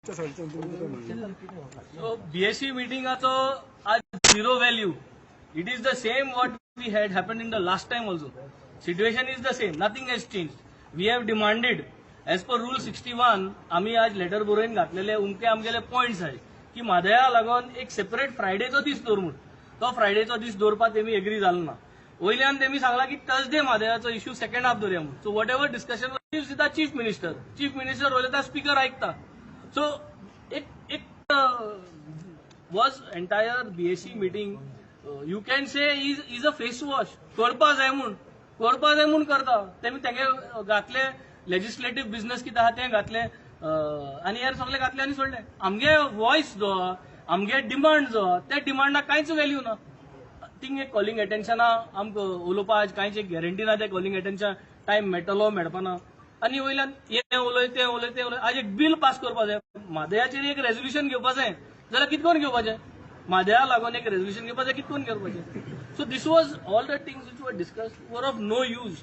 So BSc meeting also आज zero value. It is the same what we had happened in the last time also. Situation is the same. Nothing has changed. We have demanded as per rule 61. आम्ही आज letter बरोवन घातलेले उमके आमगेले points आहे की म्हादया लागून एक सेपरेट फ्रायडेचो दीस दवर म्हूण तो फ्रायडेचो दीस दवरपाक तेमी एग्री जालो ना. वयल्यान तेमी सांगला की थर्सडे म्हादयाचो इश्यू सेकंड हाफ दवरया म्हूण. सो वॉट एव्हर डिस्कशन दिता चीफ मिनिस्टर उलयता स्पीकर ऐकता. सो एक was entire BSc meeting you can say is a face wash. करपा जाय म्हूण करता. तेमी तेंगे घातले लेजिस्लेटिव्ह बिझनेस कितें आहा तें घातले आनी हेर सगळे घातले आनी सोडले. आमगे वॉयस जो आमगे डिमांड जो त्या डिमांडाक कांयच व्हॅल्यू ना. थिंग एक कॉलिंग अटेन्शना आमकां उलोवपा आज कांयच एक गॅरंटी ना. ते कॉलिंग अटेन्शन टायम मेळटलो मेळपाना आनी वयल्यान हें उलय तें उलय आज एक बील पास करपा जाय. म्हादयाचेर एक रेजोल्युशन घेवपा जाय जाल्यार कितकोन घेवपाचें. म्हादया लागून एक रेजोल्युशन घेवपाचें कितकोन करपाचें. So this was all the things which were discussed were of no use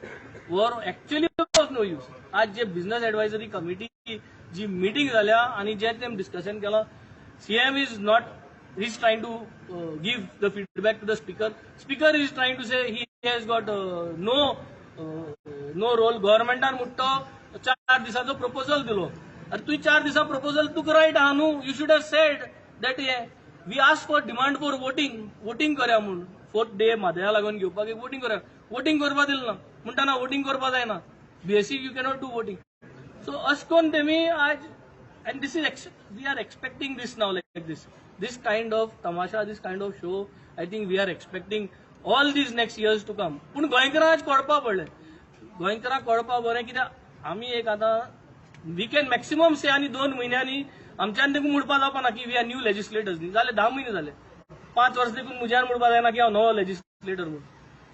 were actually of no use. आज जे बिझनेस एडवायझरी कमिटी जी मिटींग जाल्या आनी जे तेम डिस्कशन केलां CM is not is trying to give the feedback to the speaker. Speaker is trying to say he has got no role. Governmentan मुट्टो 4 दिसाचो proposal दिलो. अरे तुवें 4 दिसा प्रपोजल तुका रायट आहा न्हू. You should have said that we ask for demand for voting करया म्हूण. 4th day म्हादया लागून घेवपाक एक वोटिंग करया. वोटिंग करपा दिल ना म्हणटाना वोटिंग करपा जायना. BSc you cannot do voting. So अशें करून तेमी आज and this is we are expecting this now like this kind of tamasha, this kind of show. I think we are expecting all these next years to come. पूण गोंयकारां आज कळपा पडलें. गोंयकारां कळपा बरें कित्याक आमी एक आतां वी कॅन मॅक्सिमम से आनी 2 म्हयन्यांनी आमच्यान देखून म्हणपा जावपा ना की वी आर न्यू लेजिस्लेटर्स न्ही. जाले 10 म्हयने जाले. 5 वर्सां देखून म्हज्यान म्हणपा जायना की हांव नवो लेजिस्लेटर म्हणून.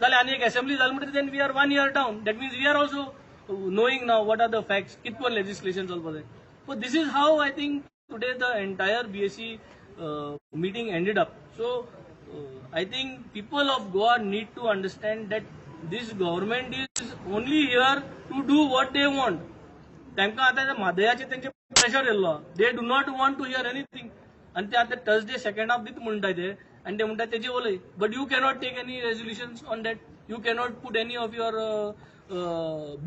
जाले आनी एक असेंब्ली जाली म्हणटकीर then we are 1 year down. That means we are also knowing now what are the facts. कितकोन लेजिस्लेशन चलपा जाय. So this is how I think today the entire BSc meeting ended up. So I think people of Goa need to understand that this government is only here to do what they want. तांकां आतां म्हादयाचे तेंचे pressure येयल्लो. They do not want to hear anything. आनी ते आतां Thursday second half दीत म्हणटाय ते आनी ते म्हणटाय तेजे उलय. But you cannot take any resolutions on that. You cannot put any of your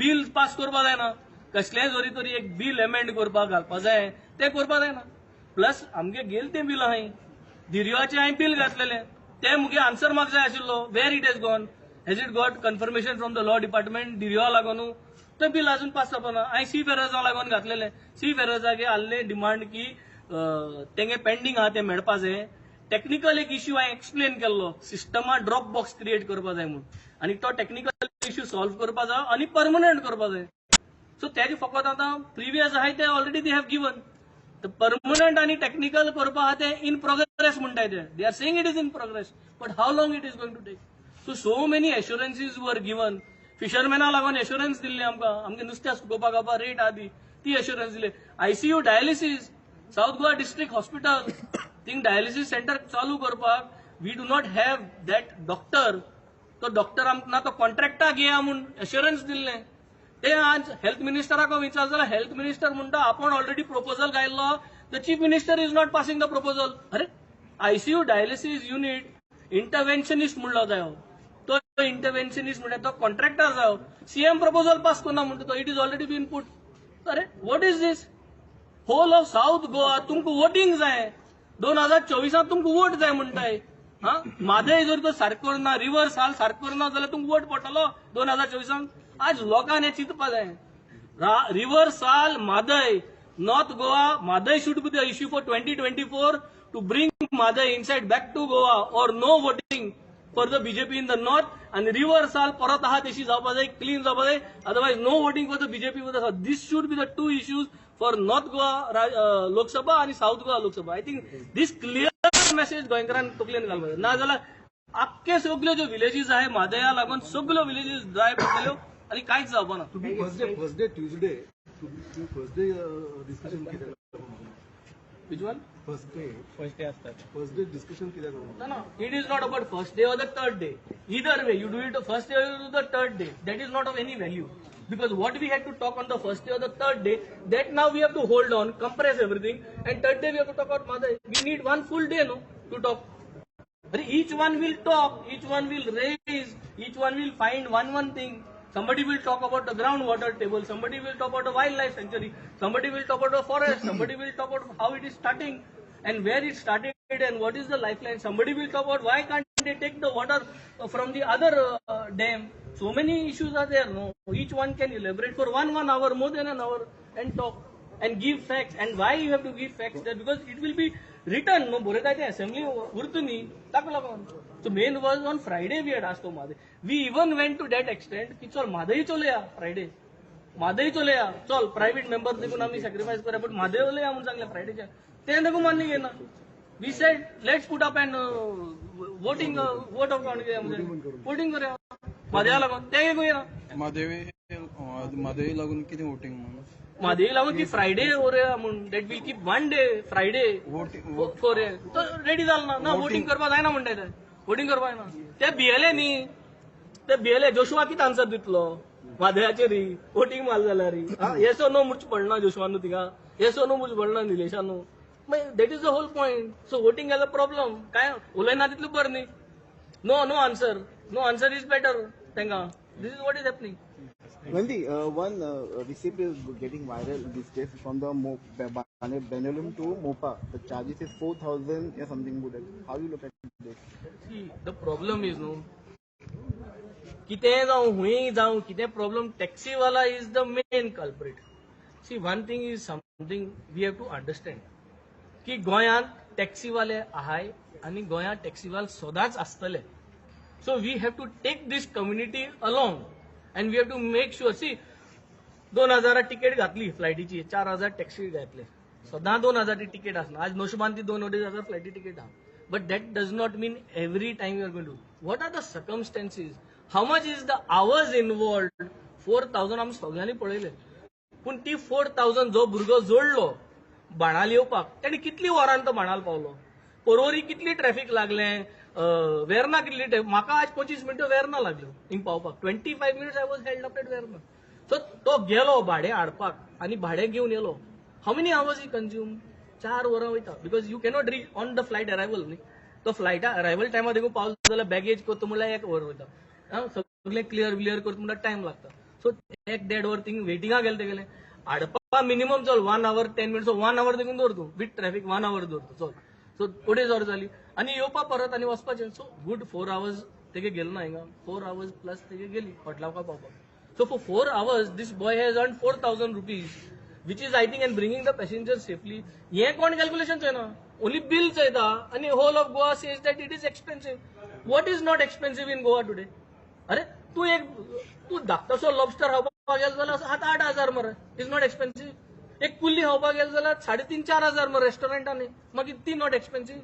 bill pass करपा जायना. कसलेय जोरी तरी एक बील एमेंड करपाक घालपा जाय ते करपा जायना. प्लस आमगे गेल तें बील आहाय दिरयोचे हांवें बील घातलेलें ते मुगे आन्सर म्हाका जाय आशिल्लो. Where it has gone. Has it got confirmation from the law department दिरयो लागून ते बील अजून पास जावपा ना. हांवें सी फेरर्सा लागून घातलेलें. सी फेरर्सागे आहले डिमांड की तेंगे पेंडींग आहा ते मेळपा जाय. टेक्निकल एक इश्यू हांवें एक्सप्लेन केल्लो. सिस्टमा ड्रॉप बॉक्स क्रिएट करपा जाय म्हूण आनी तो टेक्निकल इश्यू सॉल्व करपा जाय आनी परमनंट करपा जाय. सो तेजे फकत आतां प्रिवियस आहाय ते already they have given. Permanent आनी टेक्निकल करपा आहा ते इन प्रोग्रेस म्हणटाय ते. They are saying it is in progress. But how long it is going to take. So many assurances were given. फिशरमॅना लागून एश्युरन्स दिल्ले आमकां. आमगे नुस्त्या सुकोवपाक घालपा रेट आहा ती एश्युरन्स दिले. ICU dialysis South Goa district hospital thing dialysis centre चालू करपाक we do not have that doctor. तो डॉक्टर आमकां ना तो कॉन्ट्रॅक्टाक घेया म्हूण एश्युरन्स दिल्लें. ते आज हेल्थ मिनिस्टराक विचार जाल्यार हेल्थ मिनिस्टर म्हणटा आपण ऑलरेडी प्रपोजल घायल्लो. The chief minister is not passing the proposal. अरे आयसीयू डायलिसीस युनिट इंटरव्हेन्शनिस्ट म्हणलो जायो. तो इंटरव्हेन्शनिस्ट म्हणजे तो कॉन्ट्रॅक्टर जायो. सीएम प्रपोजल पास करना म्हणटा तो. It is already been put. अरे what is this. Whole of south Goa तुमकां वोटिंग जाय. 2024 तुमकां वोट जाय म्हणटाय. म्हादय जर तो सारको करना रिव्हर साल सारको करना जाल्यार तुमकां वोट पडटलो 2024. आज लोकांनी हें चिंतपा जाय. River Sal Mhadei north Goa Mhadei should be the issue for 2024 to bring Mhadei inside back to Goa or no voting for the BJP in the north. आनी रिव्हर साल परत आहा तशी जावपा जाय क्लीन जावपा जाय. Otherwise no voting for the BJP for the. This should be the 2 issues for north Goa Lok Sabha आनी south Goa Lok Sabha. I think this clear message गोंयकारांक तकलेन घालपा जाय. ना जाल्यार आख्खे सगल्यो ज्यो विलेजीस आहाय म्हादया लागून सगल्यो विलेजीस ड्राय पडटल्यो आनी कांयच जावपा ना. तुम्ही फर्स्ट डे ट्यूजडे डिस्कशन कित्याक. Which one? First day असतात. First day discussion कित्याक. No. It is not about first day or the third day. Either way, you do it the first day or the third day. That is not of any value. Because what we had to talk on the first day or the third day, that now we have to hold on, compress everything, and third day we have to talk about mother. We need one full day, no, to talk. But each one will talk, each one will raise, each one will find one thing. Somebody will talk about the groundwater table, somebody will talk about the wildlife sanctuary, somebody will talk about the forest, somebody will talk about how it is starting and where it started and what is the lifeline. Somebody will talk about why can't they take the water from the other dam. So many issues are there. No, each one can elaborate for one hour, more than an hour, and talk and give facts. And why you have to give facts? That because it will be written. No, बोलत आहे ते assembly उरतुनी टाकलं कोण. So main was on Friday we had asked to Madhe. We even went to that extent की चल माधेही चले या Friday. माधेही चले या चल प्रायव्हेट मेंबर देखून आम्ही सॅक्रिफाईस करूया पण माधे चले या म्हणून सांगल्या फ्रायडेच्या ते नको मान्य घे ना. We said let's put up and vote of count voting करूया माधेला लागून ते घेऊया ना. माधवी लागून किती वोटिंग म्हणून माधेवी लागून की फ्रायडे हो रे म्हणून that will keep one day Friday for तर रेडी झालं ना वोटिंग करपा जायना म्हणटाय वोटिंग करपा ना ते भियेले न्ही ते भियेले जोशुआ कितें आन्सर दितलो माधव्याचेर री वोटिंग माल जाल्यार री येसो नो म्हणचे पडना जोशुआनू तिका येसो नो म्हणचे पडना निलेशानू that is the whole point. So voting has a problem काय उलयना तितलें बरें न्ही. नो आन्सर इज बेटर तांकां. This is what is happening. Nandi, one receipt is getting viral these days from the Benelum to Mopa. The charges is 4,000 or something good. How you look at this? See, the problem is no. कितें जावं हुंय जावं कितें problem टॅक्सीवाला is the main culprit. See one thing is something we have to understand की गोंयांत टॅक्सीवाले आहाय आनी गोंयांत टॅक्सीवाल सदांच आसतले. So we have to take this community along. And we have to make sure, see, 2,000 ticket घातली फ्लायटीची 4,000 टॅक्सी घातले सदां 2,000 ची तिकेट आसना. आज नोशबान ती 2,000 फ्लायटी तिकेट आहा. But that does not mean every time you are going to. What are the circumstances, how much is the hours involved. 4,000 आमी सगळ्यांनी पळयले पूण ती 4,000 जो भुरगो जोडलो बाणाल येवपाक ताणी कितली वरांत तो बाणाल पावलो. परवरी कितली ट्रॅफिक लागलें वेर्ना कितली म्हाका आज 25 मिनटं वेर्ना लागल्यो हिंग पावपाक. 25 minutes I was held up at Verna. So तो गेलो भाडें हाडपाक आनी भाडें घेवन yellow. How many hours he consume 4 वरां वयता because you cannot reach on the flight arrival न्ही. तो फ्लायटा अरायवल टायमार देखून पावलो जाल्यार बॅगेज करता म्हणल्यार 1 वर वयता. सगळें क्लियर करता म्हणल्यार टायम लागता. सो 1-1.5 वर थिंग वेटिंगाक गेले हाडपाक मिनिमम चल 1 hour 10 minutes. सो 1 hour देखून दवर तूं विथ ट्रॅफिक 1 hour दवर चल. सो अडेज वर जाली आनी येवपा परत आनी वचपाचें. सो गूड 4 hours तेगे गेलो ना हिंगा 4 hours प्लस तेगे गेली हॉटेलाका पावपाक. So for 4 hours this boy has earn 4,000 rupees which is I think and bringing the passengers safely. हें कोण कॅल्क्युलेशन चोयना ओन्ली बिल चोयता आनी whole of Goa says that it is expensive. What is not expensive in Goa today. अरे तूं धाकटोसो lobster खावपाक गेलो जाल्यार 7-8 हजार मरे इज नॉट एक्सपेन्सिव्ह. एक कुल्ली खावपाक गेलो जाल्यार 3,500-4 हजार मरे रेस्टॉरंटांनी मागीर ती नॉट एक्सपेन्सिव्ह.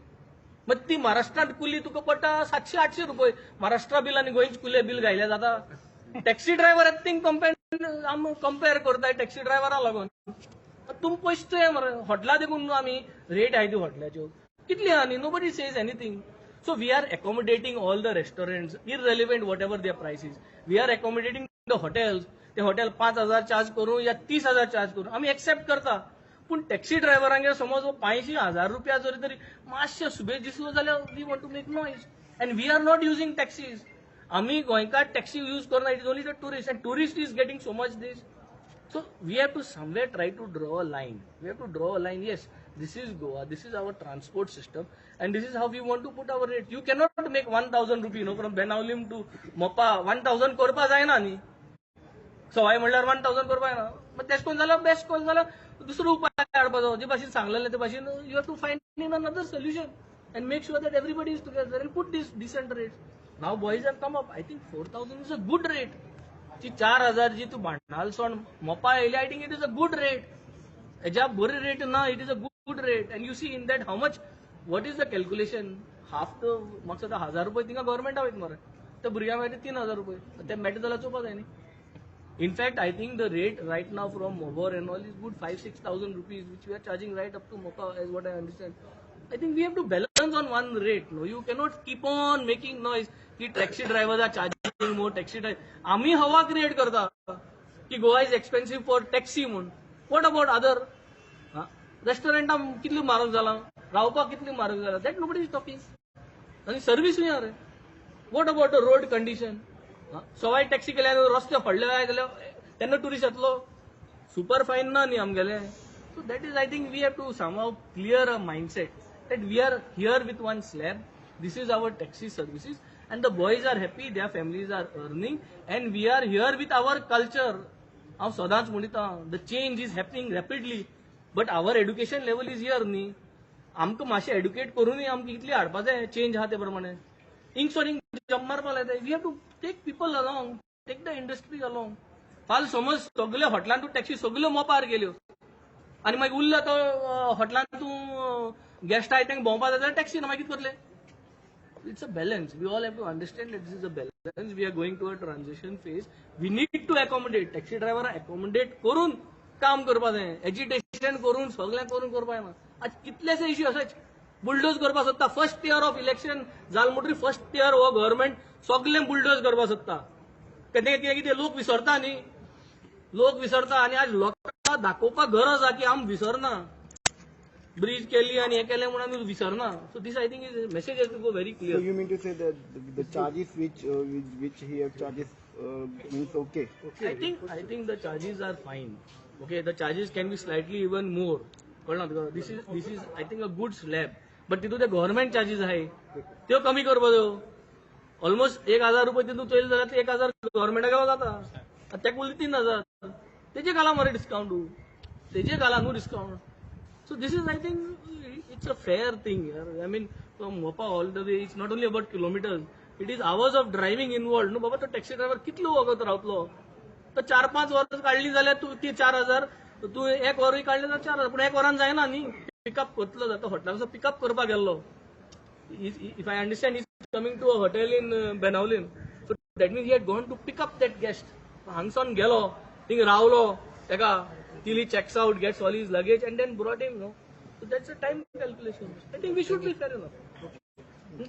मग ती महाराष्ट्रात कुली तुका पडटा 700-800 रुपये. महाराष्ट्रा बिल आणि गोंयचे कुले बिल घायले जाता. टॅक्सी ड्रायव्हर थिंग कंपेर करताय टॅक्सी ड्रायव्हरा लागून. तुमी पयशे मरे हॉटेला देखून आमी रेट आहाय ती हॉटेलाच्यो कितली आहा न्ही. Nobody says anything. So we are accommodating all the restaurants irrelevant whatever their prices. We are accommodating the hotels. ते हॉटेल 5,000 चार्ज करूं या 30,000 चार्ज करूं आमी एक्सेप्ट करता. पूण टॅक्सी ड्रायव्हरांगेर समज 500,000 रुपया जरी तरी मातशें सुबेज दिसलो जाल्यार we want to make noise. And we are not using taxis. आमी गोंयकार टॅक्सी यूज करना. It is only the tourist and tourist is getting so much this. So we have to somewhere try to draw a line. We have to draw a line. Yes this is Goa. This is our transport system and this is how we want to put our rate. You cannot make 1,000 rupee no from Benaulim to Mopa 1,000 करपा जायना न्ही. सवाय म्हणल्यार 1,000 करपा जायना. मग तेश कोन जाल्यार बेस्ट कोन जाल्यार दुसरो उपाय हाडपाचो. जे भाशेन सांगलेले ते भाशेन you have to find in another solution and make sure that everybody is together and put these decent rates. Now boys have come up. I think 4,000 is a good rate. ती 4,000 जी तू बांडालसोन मोपा येयली I think it is a good rate. हेज्या बरी rate ना. It is a good rate and you see in that how much what is the calculation. Half the म्हाका सुद्दां 1,000 रुपये थिंगा गव्हर्मेंटा वयता मरे. त्या भुरग्यांक मेळटा 3,000 रुपये. ते मेळटा जाल्यार चोवपा जाय न्ही. In fact, I think the rate right now from Mobor and all is good 5,000-6,000 rupees, which we are charging right up to Mopa, as what I understand. I think we have to balance on one rate. No, you cannot keep on making noise. The taxi drivers are charging more. Taxi driver, आम्ही हवा create करता. की Goa is expensive for taxi म्हणून. What about other रेस्टॉरंटां कितली म्हारग जाला, रावपाक कितली म्हारग जाला, दॅट नोबडी इज टॉकिंग. आनी सर्वीस न्ही रे. What about road condition. सवाय टॅक्सी केल्यार रस्ते व्हडले जाल्यार तेन्ना टुरिस्ट येतलो. सुपर फायन ना न्ही आमगेले. So that is I think we have to somehow clear a mindset that we are here with one slab. This is our taxi services and the boys are happy, their families are earning and we are here with our culture. हांव सदांच म्हणटा the change is happening rapidly but our education level is here न्ही. आमकां मातशें educate करूनय आमकां इतली हाडपा जाय चेंज आहा ते प्रमाणे. इंक सोरींग जम्प मारपा लायता. We have to take people along, take the industry along. फाल समज सगळ्या हॉटेलांत तूं टॅक्सी सगळ्यो मोपार गेल्यो आनी मागीर उरलो तो हॉटेलांत तूं गेस्ट आहाय तांकां भोंवपा जाय जाल्यार टॅक्सी ना, मागीर कितें करतले. It's a balance. We all have to understand that this is a balance. We are going to a transition phase. We need to accommodate. Taxi driver accommodate करून काम करपा जाय. एजिटेशन करून सगळें करून करपा जायना. आज कितलेशे इश्यू अशेच बुलडोज करपा सोदता. फर्स्ट इयर ऑफ इलेक्शन जाल म्हणटरी फर्स्ट इयर हो गव्हर्नमेंट सगळें बुलडोज करपा सोदता. कितें लोक विसरता न्ही. लोक विसरता आनी आज लोकांक दाखोवपाक गरज आहा की आमी विसरना. ब्रिज केली आणि हे केले म्हणून आमी विसरना. So this I think is message has to go very So clear. you mean to say that the charges which he have charges means okay? I think the charges are fine. Okay, the charges can be slightly even more. कळना. This is I think a good slab. But तितून ते government charges आहे त्यो कमी करपा जायो. Almost 1,000 रुपये तितून चोयले जाल्यार 1,000 गव्हर्नमेंटाक जाता. ताका उरले 3,000. तेजे घाला मरे डिस्काउंट. तेजे घाला न्हू discount. So this is, I think, it's a fair thing. I mean, from Mopa all the way, it's not only about kilometers. It is hours of driving involved. No, बाबा तो टॅक्सी ड्रायव्हर कितलो वगत रावतलो. तर 4-5 वर्स काढली जाल्यार तू ती 4,000, तू 1 वरूय काढले जाल्यार 4,000. पूण 1 वरान जायना न्ही. पिकअप करतलो जाता हॉटेलाचो पिकअप करपाक गेल्लो. If I understand, he's coming to a hotel in Benaulin. So that means he had gone to pick up that guest. हांगसान गेलो, थिंग रावलो, तेका till he checks out, gets all his luggage and then brought him, no. So that's a time calculation. I think we should be fair enough. Okay.